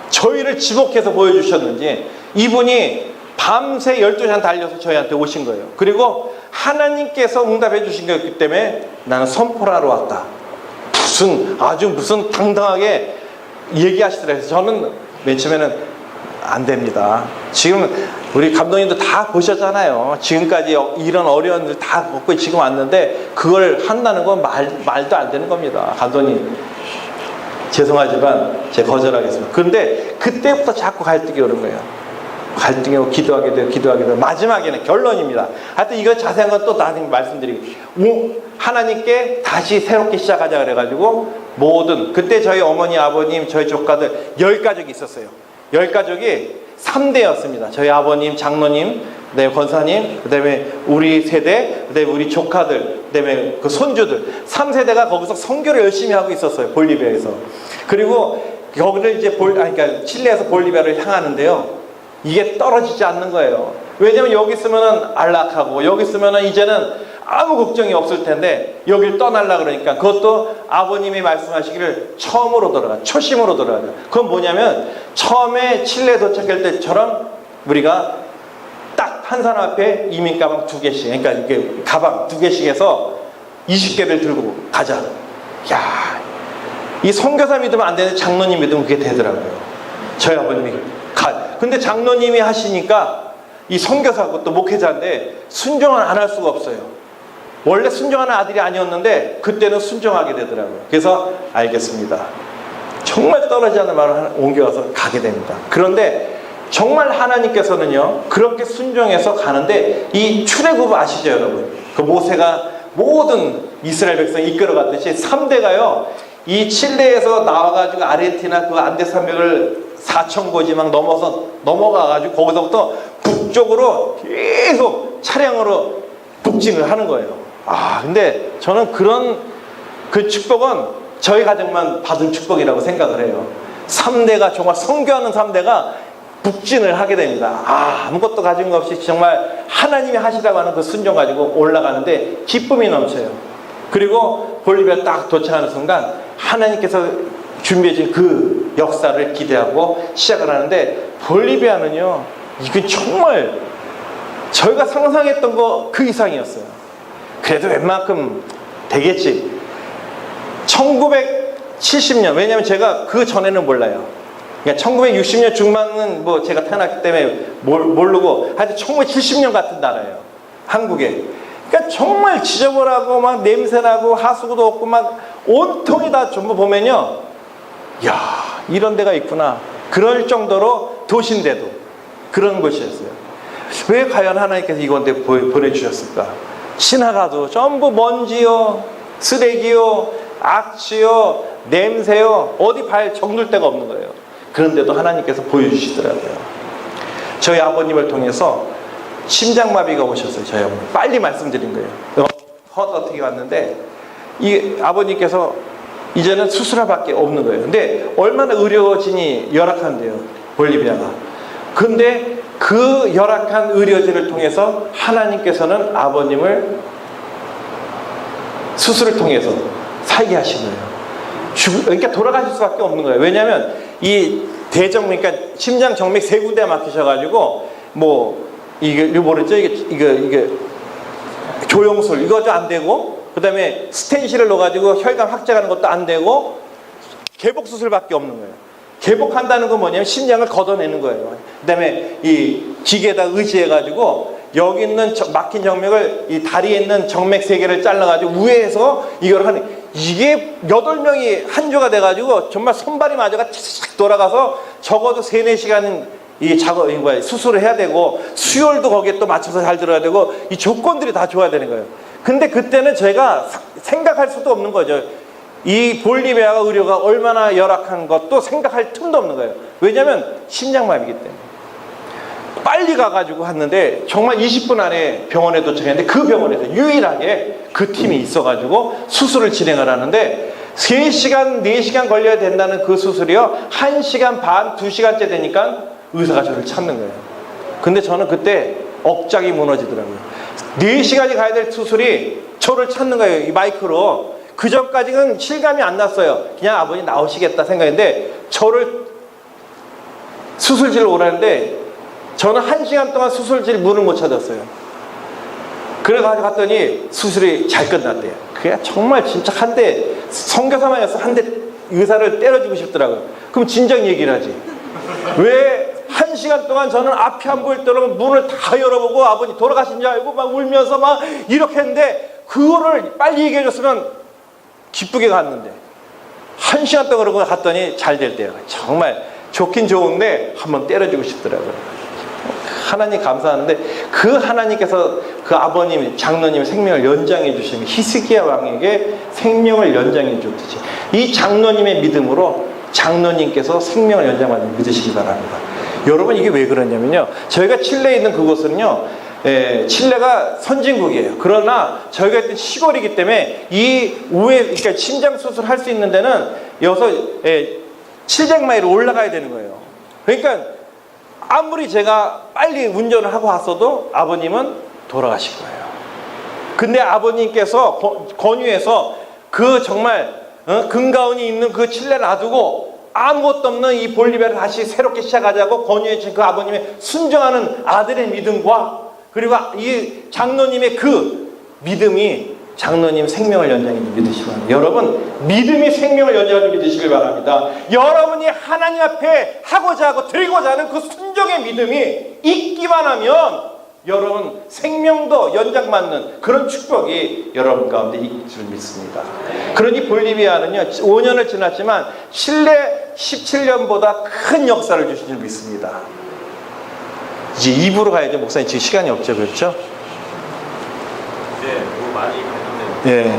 저희를 지목해서 보여주셨는지 이분이 밤새 12시간 달려서 저희한테 오신 거예요. 그리고 하나님께서 응답해 주신 거였기 때문에 나는 선포를 하러 왔다. 무슨 당당하게 얘기하시더라고요. 저는 맨 처음에는 안 됩니다. 지금 우리 감독님도 다 보셨잖아요. 지금까지 이런 어려운 일 다 겪고 지금 왔는데 그걸 한다는 건 말도 안 되는 겁니다. 감독님 죄송하지만 제가 거절하겠습니다. 그런데 그때부터 자꾸 갈등이 오는 거예요. 갈등이 오고 기도하게 돼요. 마지막에는 결론입니다. 하여튼 이거 자세한 건 또 나중에 말씀드리고 하나님께 다시 새롭게 시작하자 그래가지고 그때 저희 어머니 아버님 저희 조카들 10가족이 있었어요. 10가족이 3대였습니다. 저희 아버님, 장로님, 그다음에 권사님, 그다음에 우리 세대, 그다음에 우리 조카들, 그다음에 그 손주들 3세대가 거기서 선교를 열심히 하고 있었어요. 볼리비아에서. 그리고 거기를 이제 그러니까 칠레에서 볼리비아를 향하는데요. 이게 떨어지지 않는 거예요. 왜냐면 여기 있으면은 안락하고 여기 있으면은 이제는 아무 걱정이 없을 텐데 여길 떠나려고 그러니까 그것도 아버님이 말씀하시기를 초심으로 돌아가요. 그건 뭐냐면 처음에 칠레에 도착할 때처럼 우리가 딱 한 사람 앞에 이민 가방 2개씩, 그러니까 이렇게 가방 2개씩 해서 20개를 들고 가자. 야, 이 선교사 믿으면 안 되는데 장로님 믿으면 그게 되더라고요. 저희 아버님이 근데 장로님이 하시니까 이 선교사고 또 목회자인데 순종을 안 할 수가 없어요. 원래 순종하는 아들이 아니었는데 그때는 순종하게 되더라고요. 그래서 알겠습니다. 정말 떨어지지 않는 마을을 옮겨와서 가게 됩니다. 그런데 정말 하나님께서는요 그렇게 순종해서 가는데 이 출애굽 아시죠 여러분? 그 모세가 모든 이스라엘 백성 이끌어갔듯이 3대가요 이 칠레에서 나와가지고 아르헨티나 그 안데 산맥을 4,000고지막 넘어가가지고 거기서부터 북쪽으로 계속 차량으로 북진을 하는 거예요. 근데 저는 그 축복은 저희 가정만 받은 축복이라고 생각을 해요. 3대가 정말 선교하는 3대가 북진을 하게 됩니다. 아무것도 가진 거 없이 정말 하나님이 하시라고 하는 그 순종 가지고 올라가는데 기쁨이 넘쳐요. 그리고 볼리비아 딱 도착하는 순간 하나님께서 준비해 준 그 역사를 기대하고 시작을 하는데 볼리비아는요 이게 정말 저희가 상상했던 거 그 이상이었어요. 그래도 웬만큼 되겠지. 1970년 왜냐면 제가 그 전에는 몰라요. 그러니까 1960년 중반은 뭐 제가 태어났기 때문에 모르고 하여튼 1970년 같은 나라예요. 한국에. 그러니까 정말 지저분하고 막 냄새나고 하수구도 없고 막 온통이 다 전부 보면요. 야 이런 데가 있구나. 그럴 정도로 도시인데도 그런 곳이었어요. 왜 과연 하나님께서 이건데 보내주셨을까? 지나가도 전부 먼지요, 쓰레기요, 악취요, 냄새요, 어디 발 정들 데가 없는 거예요. 그런데도 하나님께서 보여주시더라고요. 저희 아버님을 통해서 심장마비가 오셨어요. 저희 어머니. 빨리 말씀드린 거예요. 어떻게 왔는데 이 아버님께서 이제는 수술할 밖에 없는 거예요. 근데 얼마나 의료진이 열악한데요, 볼리비아가. 근데 그 열악한 의료진을 통해서 하나님께서는 아버님을 수술을 통해서 살게 하신 거예요. 그러니까 돌아가실 수밖에 없는 거예요. 왜냐하면 이 그러니까 심장 정맥 3군데 막히셔가지고 이게 모르죠? 이게 조영술 이것도 안 되고, 그 다음에 스텐실을 넣어가지고 혈관 확장하는 것도 안 되고, 개복 수술밖에 없는 거예요. 개복한다는 건 뭐냐면 심장을 걷어내는 거예요. 그 다음에 이 기계에다 의지해가지고 여기 있는 막힌 정맥을 이 다리에 있는 정맥 3개를 잘라가지고 위에서 이걸 하는, 이게 8명이 한조가 돼가지고 정말 손발이 마저가 착 돌아가서 적어도 3-4시간은 이 수술을 해야 되고, 수혈도 거기에 또 맞춰서 잘 들어야 되고, 이 조건들이 다 좋아야 되는 거예요. 근데 그때는 제가 생각할 수도 없는 거죠. 이 볼리비아가 의료가 얼마나 열악한 것도 생각할 틈도 없는 거예요. 왜냐하면 심장마비이기 때문에. 빨리 가가지고 갔는데 정말 20분 안에 병원에 도착했는데, 그 병원에서 유일하게 그 팀이 있어가지고 수술을 진행을 하는데 3시간, 4시간 걸려야 된다는 그 수술이요, 1시간 반, 2시간째 되니까 의사가 저를 찾는 거예요. 근데 저는 그때 억장이 무너지더라고요. 4시간이 가야 될 수술이 저를 찾는 거예요, 이 마이크로. 그 전까지는 실감이 안 났어요. 그냥 아버님 나오시겠다 생각했는데, 저를 수술실로 오라는데 저는 1시간 동안 수술실 문을 못 찾았어요. 그래가지고 갔더니 수술이 잘 끝났대요. 그게 정말 진짜 한 대, 선교사만이었어. 한 대 의사를 때려주고 싶더라고요. 그럼 진작 얘기를 하지. 왜 1시간 동안 저는 앞이 안 보일 때로 문을 다 열어보고 아버님 돌아가신 줄 알고 막 울면서 막 이렇게 했는데, 그거를 빨리 얘기해 줬으면 기쁘게 갔는데 1시간 동안 그러고 갔더니 잘 될 때요. 정말 좋긴 좋은데 한번 때려주고 싶더라고요. 하나님 감사하는데, 그 하나님께서 그 아버님, 장로님 생명을 연장해 주시면 히스기야 왕에게 생명을 연장해 줬듯이 이 장로님의 믿음으로 장로님께서 생명을 연장받는 믿으시기 바랍니다. 여러분, 이게 왜 그러냐면요, 저희가 칠레에 있는 그곳은요, 칠레가 선진국이에요. 그러나 저희가 있던 시골이기 때문에 이 그러니까 심장 수술 할 수 있는 데는 여기서 700마일을 올라가야 되는 거예요. 그러니까 아무리 제가 빨리 운전을 하고 왔어도 아버님은 돌아가실 거예요. 근데 아버님께서 권유해서 그 정말 금가운이 있는 그 칠레를 놔두고 아무것도 없는 이 볼리비아를 다시 새롭게 시작하자고 권유해 주신 그 아버님의 순종하는 아들의 믿음과, 그리고 이 장로님의 그 믿음이 장로님 생명을 연장해 믿으시기 바랍니다. 여러분, 믿음이 생명을 연장해 믿으시길 바랍니다. 여러분이 하나님 앞에 하고자 하고 드리고자 하는 그 순종의 믿음이 있기만 하면 여러분 생명도 연장받는 그런 축복이 여러분 가운데 있을 줄 믿습니다. 그러니 볼리비아는요, 5년을 지났지만 칠레 17년보다 큰 역사를 주신 줄 믿습니다. 이제 2부로 가야죠. 목사님 지금 시간이 없죠, 그렇죠? 네, 뭐 많이 가는데. 예.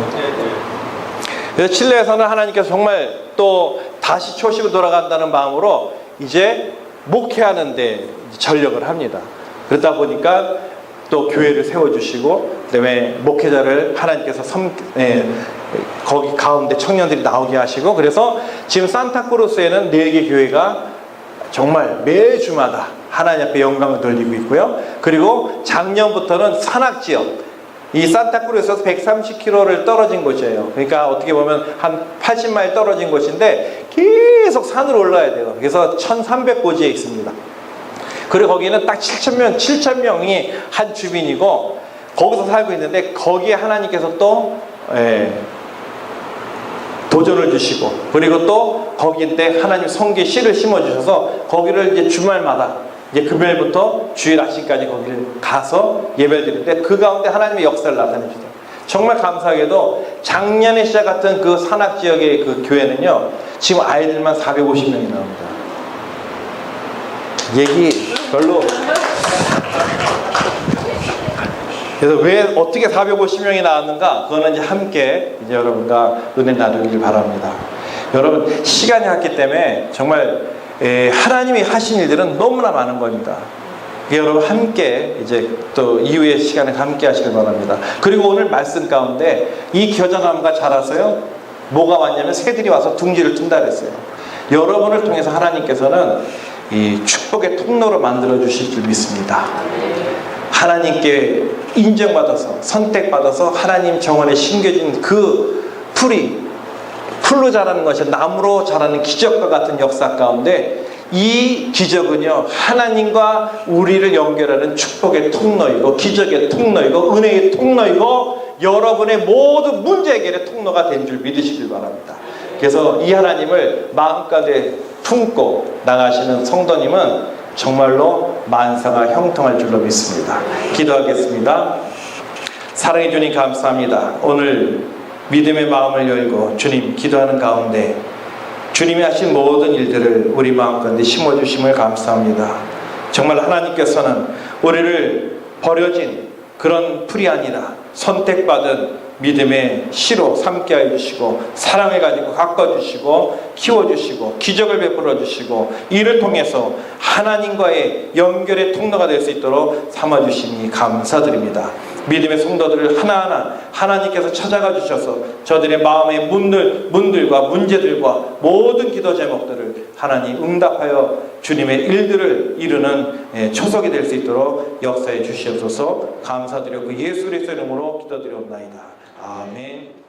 그래서 칠레에서는 하나님께서 정말 또 다시 초심으로 돌아간다는 마음으로 이제 목회하는데 전력을 합니다. 그러다 보니까 또 교회를 세워주시고, 그다음에 목회자를 하나님께서 거기 가운데 청년들이 나오게 하시고, 그래서 지금 산타크루스에는 4개 교회가 정말 매주마다 하나님 앞에 영광을 돌리고 있고요. 그리고 작년부터는 산악지역, 이 산타크루스에서 130km를 떨어진 곳이에요. 그러니까 어떻게 보면 한 80마일 떨어진 곳인데 계속 산으로 올라야 돼요. 그래서 1300고지에 있습니다. 그리고 거기는 딱 7,000명이 한 주민이고 거기서 살고 있는데, 거기에 하나님께서 또 도전을 주시고, 그리고 또 거기인데 하나님 성경의 씨를 심어주셔서 거기를 이제 주말마다 이제 금요일부터 주일 아침까지 거기를 가서 예배를 드리는데, 그 가운데 하나님의 역사를 나타내 주세요. 정말 감사하게도 작년에 시작했던 그 산악지역의 그 교회는요, 지금 아이들만 450명이 나옵니다. 얘기 별로. 그래서 왜 어떻게 450명이 나왔는가, 그거는 이제 함께 이제 여러분과 은혜 나누길 바랍니다. 여러분, 시간이 갔기 때문에 정말 하나님이 하신 일들은 너무나 많은 겁니다. 여러분 함께 이제 또 이후의 시간에 함께 하시길 바랍니다. 그리고 오늘 말씀 가운데 이 겨자나무가 자라서요, 뭐가 왔냐면 새들이 와서 둥지를 튼다 그랬어요. 여러분을 통해서 하나님께서는 이 축복의 통로로 만들어 주실 줄 믿습니다. 하나님께 인정받아서 선택받아서 하나님 정원에 심겨진 그 풀로 자라는 것이 나무로 자라는 기적과 같은 역사 가운데 이 기적은요, 하나님과 우리를 연결하는 축복의 통로이고 기적의 통로이고 은혜의 통로이고 여러분의 모든 문제 해결의 통로가 된 줄 믿으시길 바랍니다. 그래서 이 하나님을 마음가에 품고 나가시는 성도님은 정말로 만사가 형통할 줄로 믿습니다. 기도하겠습니다. 사랑해 주님 감사합니다. 오늘 믿음의 마음을 열고 주님 기도하는 가운데 주님이 하신 모든 일들을 우리 마음 가운데 심어주심을 감사합니다. 정말 하나님께서는 우리를 버려진 그런 풀이 아니라 선택받은 믿음의 씨로 삼게 해주시고 사랑해가지고 가꿔주시고 키워주시고 기적을 베풀어 주시고 이를 통해서 하나님과의 연결의 통로가 될 수 있도록 삼아주시니 감사드립니다. 믿음의 성도들을 하나하나 하나님께서 찾아가 주셔서 저들의 마음의 문들과 문제들과 모든 기도 제목들을 하나님 응답하여 주님의 일들을 이루는 초석이 될 수 있도록 역사해 주시옵소서. 감사드리고 예수 그리스도의 이름으로 기도드리옵나이다. 아멘.